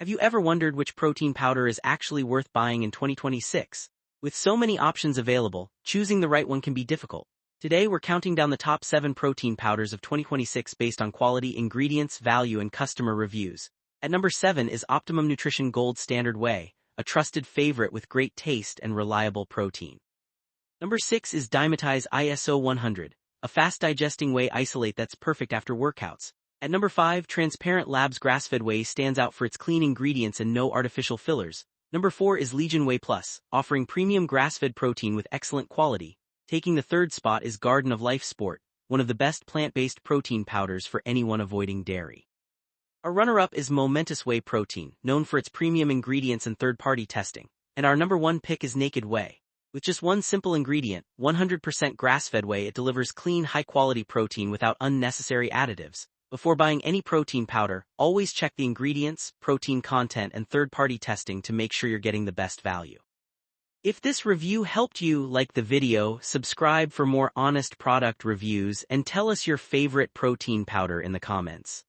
Have you ever wondered which protein powder is actually worth buying in 2026? With so many options available, choosing the right one can be difficult. Today we're counting down the top 7 protein powders of 2026 based on quality, ingredients, value, and customer reviews. At number 7 is Optimum Nutrition Gold Standard Whey, a trusted favorite with great taste and reliable protein. Number 6 is Dymatize ISO 100, a fast-digesting whey isolate that's perfect after workouts. At number 5, Transparent Labs Grass-Fed Whey stands out for its clean ingredients and no artificial fillers. Number 4 is Legion Whey Plus, offering premium grass-fed protein with excellent quality. Taking the third spot is Garden of Life Sport, one of the best plant-based protein powders for anyone avoiding dairy. Our runner-up is Momentous Whey Protein, known for its premium ingredients and third-party testing. And our number 1 pick is Naked Whey. With just one simple ingredient, 100% grass-fed whey, it delivers clean, high-quality protein without unnecessary additives. Before buying any protein powder, always check the ingredients, protein content, and third-party testing to make sure you're getting the best value. If this review helped you, like the video, subscribe for more honest product reviews, and tell us your favorite protein powder in the comments.